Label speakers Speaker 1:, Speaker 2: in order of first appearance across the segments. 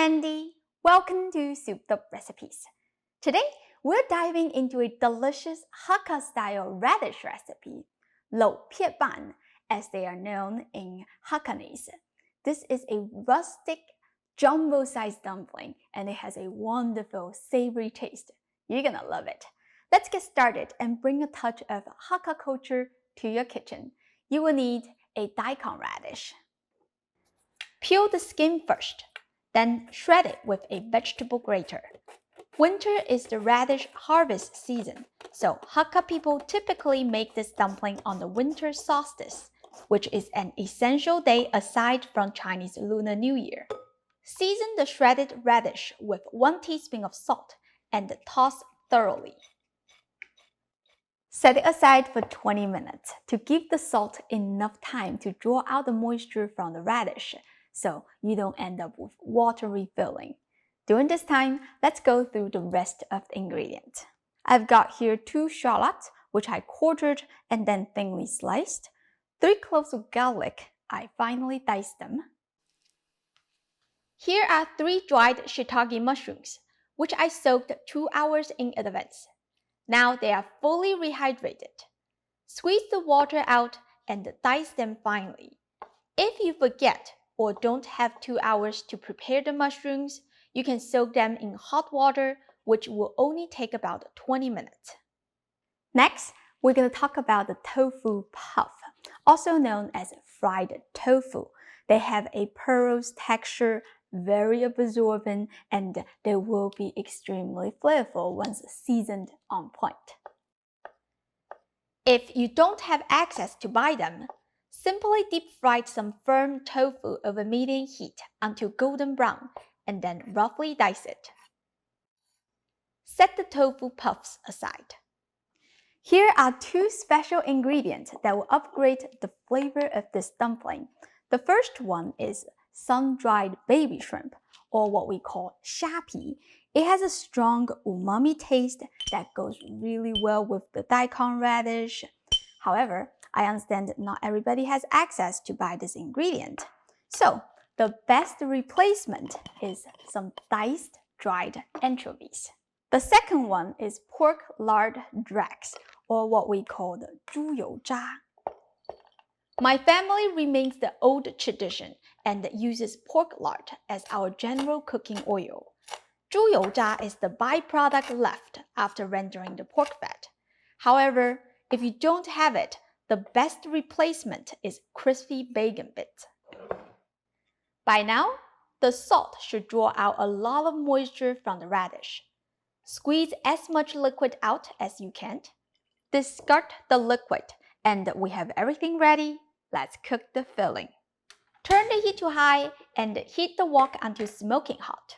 Speaker 1: Andy. Welcome to Souped Up Recipes. Today, we're diving into a delicious Hakka-style radish recipe, Loh Pat Pan, as they are known in Hakkanese. This is a rustic, jumbo-sized dumpling, and it has a wonderful, savory taste. You're gonna love it. Let's get started and bring a touch of Hakka culture to your kitchen. You will need a daikon radish. Peel the skin first, then shred it with a vegetable grater. Winter is the radish harvest season, so Hakka people typically make this dumpling on the winter solstice, which is an essential day aside from Chinese Lunar New Year. Season the shredded radish with 1 teaspoon of salt and toss thoroughly. Set it aside for 20 minutes to give the salt enough time to draw out the moisture from the radish, so you don't end up with watery filling. During this time, let's go through the rest of the ingredients. I've got here 2 shallots, which I quartered and then thinly sliced, 3 cloves of garlic, I finely diced them. Here are 3 dried shiitake mushrooms, which I soaked 2 hours in advance. Now they are fully rehydrated. Squeeze the water out and dice them finely. If you forget or don't have 2 hours to prepare the mushrooms, you can soak them in hot water, which will only take about 20 minutes. Next, we're going to talk about the tofu puff, also known as fried tofu. They have a porous texture, very absorbent, and they will be extremely flavorful once seasoned on point. If you don't have access to buy them, simply deep fry some firm tofu over medium heat until golden brown, and then roughly dice it. Set the tofu puffs aside. Here are 2 special ingredients that will upgrade the flavor of this dumpling. The first one is sun-dried baby shrimp, or what we call shapi. It has a strong umami taste that goes really well with the daikon radish. However, I understand that not everybody has access to buy this ingredient. So, the best replacement is some diced dried anchovies. The second one is pork lard dregs, or what we call the 猪油渣. My family remains the old tradition and uses pork lard as our general cooking oil. 猪油渣 is the byproduct left after rendering the pork fat. However, if you don't have it, the best replacement is crispy bacon bits. By now, the salt should draw out a lot of moisture from the radish. Squeeze as much liquid out as you can. Discard the liquid, and we have everything ready. Let's cook the filling. Turn the heat to high and heat the wok until smoking hot.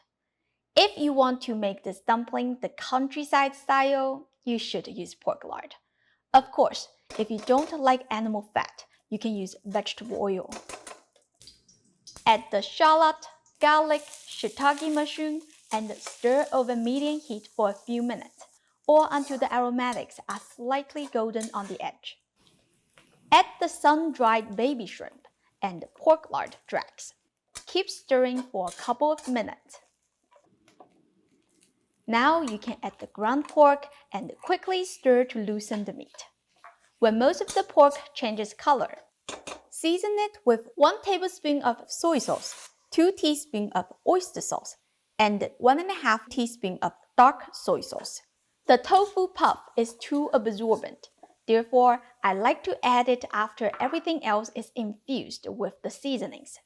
Speaker 1: If you want to make this dumpling the countryside style, you should use pork lard. Of course, if you don't like animal fat, you can use vegetable oil. Add the shallot, garlic, shiitake mushroom, and stir over medium heat for a few minutes, or until the aromatics are slightly golden on the edge. Add the sun-dried baby shrimp and pork lard dregs. Keep stirring for a couple of minutes. Now you can add the ground pork and quickly stir to loosen the meat. When most of the pork changes color, season it with 1 tablespoon of soy sauce, 2 teaspoons of oyster sauce, and 1.5 teaspoons of dark soy sauce. The tofu puff is too absorbent. Therefore, I like to add it after everything else is infused with the seasonings.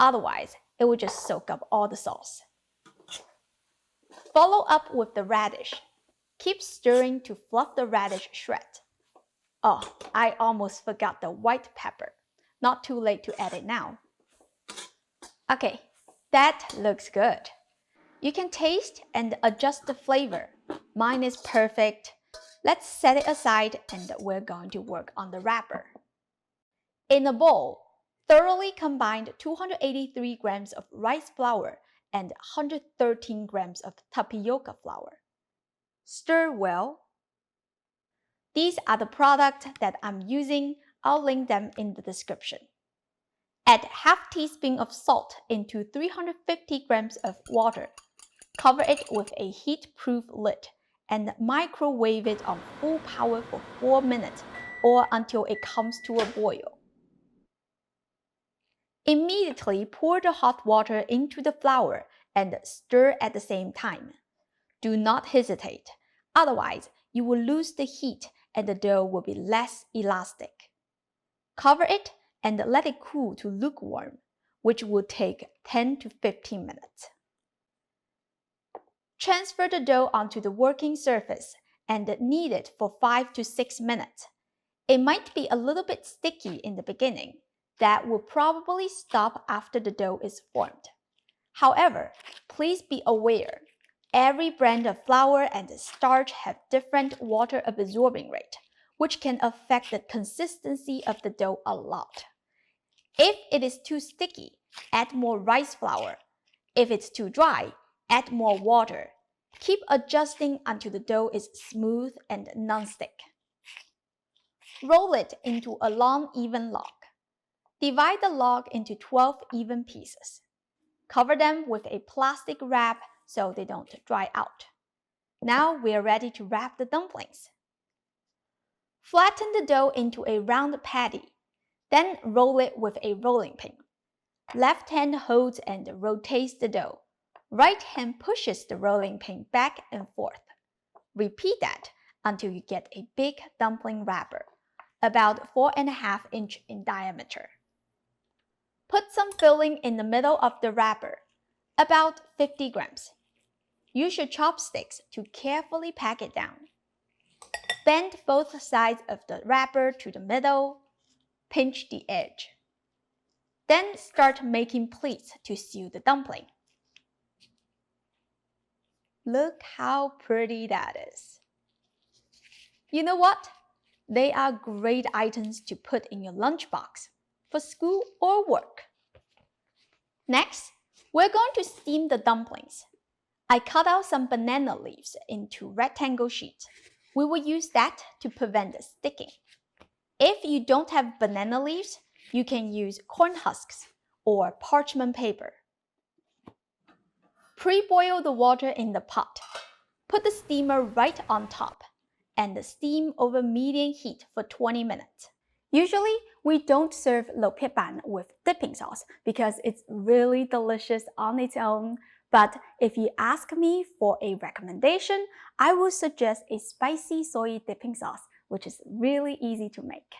Speaker 1: Otherwise, it will just soak up all the sauce. Follow up with the radish. Keep stirring to fluff the radish shred. Oh, I almost forgot the white pepper. Not too late to add it now. Okay, that looks good. You can taste and adjust the flavor. Mine is perfect. Let's set it aside and we're going to work on the wrapper. In a bowl, thoroughly combine 283 grams of rice flour and 113 grams of tapioca flour. Stir well. These are the products that I'm using. I'll link them in the description. Add half teaspoon of salt into 350 grams of water. Cover it with a heat-proof lid and microwave it on full power for 4 minutes or until it comes to a boil. Immediately pour the hot water into the flour and stir at the same time. Do not hesitate, otherwise you will lose the heat and the dough will be less elastic. Cover it and let it cool to lukewarm, which will take 10 to 15 minutes. Transfer the dough onto the working surface and knead it for 5 to 6 minutes. It might be a little bit sticky in the beginning. That will probably stop after the dough is formed. However, please be aware, every brand of flour and starch have different water absorbing rate, which can affect the consistency of the dough a lot. If it is too sticky, add more rice flour. If it's too dry, add more water. Keep adjusting until the dough is smooth and non-stick. Roll it into a long, even log. Divide the log into 12 even pieces. Cover them with a plastic wrap so they don't dry out. Now we are ready to wrap the dumplings. Flatten the dough into a round patty. Then roll it with a rolling pin. Left hand holds and rotates the dough. Right hand pushes the rolling pin back and forth. Repeat that until you get a big dumpling wrapper, about 4.5 inches in diameter. Put some filling in the middle of the wrapper, about 50 grams. Use your chopsticks to carefully pack it down. Bend both sides of the wrapper to the middle. Pinch the edge. Then start making pleats to seal the dumpling. Look how pretty that is. You know what? They are great items to put in your lunchbox for school or work. Next, we're going to steam the dumplings. I cut out some banana leaves into rectangle sheets. We will use that to prevent sticking. If you don't have banana leaves, you can use corn husks or parchment paper. Pre-boil the water in the pot. Put the steamer right on top and steam over medium heat for 20 minutes. Usually, we don't serve Loh Pat Pan with dipping sauce because it's really delicious on its own. But if you ask me for a recommendation, I would suggest a spicy soy dipping sauce, which is really easy to make.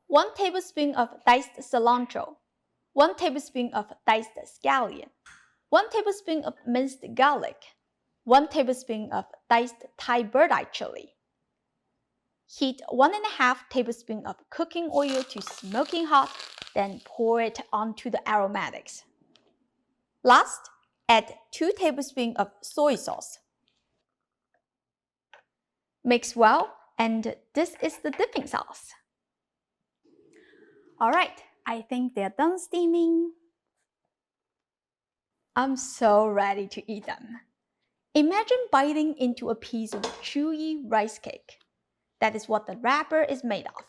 Speaker 1: 1 tablespoon of diced cilantro, 1 tablespoon of diced scallion, 1 tablespoon of minced garlic, 1 tablespoon of diced Thai bird-eye chili. Heat 1.5 tablespoons of cooking oil to smoking hot, then pour it onto the aromatics. Last, add 2 tablespoons of soy sauce. Mix well, and this is the dipping sauce. Alright, I think they're done steaming. I'm so ready to eat them. Imagine biting into a piece of chewy rice cake. That is what the wrapper is made of.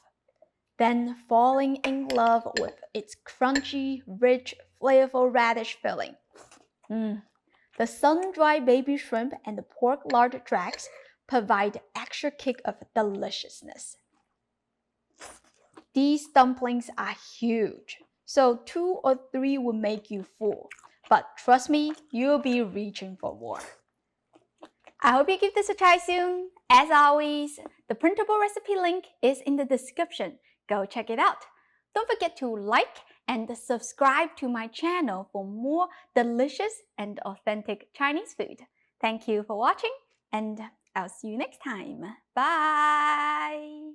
Speaker 1: Then falling in love with its crunchy, rich, flavorful radish filling. The sun-dried baby shrimp and the pork lard dregs provide extra kick of deliciousness. These dumplings are huge, so 2 or 3 will make you full. But trust me, you'll be reaching for more. I hope you give this a try soon. As always, the printable recipe link is in the description. Go check it out. Don't forget to like and subscribe to my channel for more delicious and authentic Chinese food. Thank you for watching, and I'll see you next time. Bye!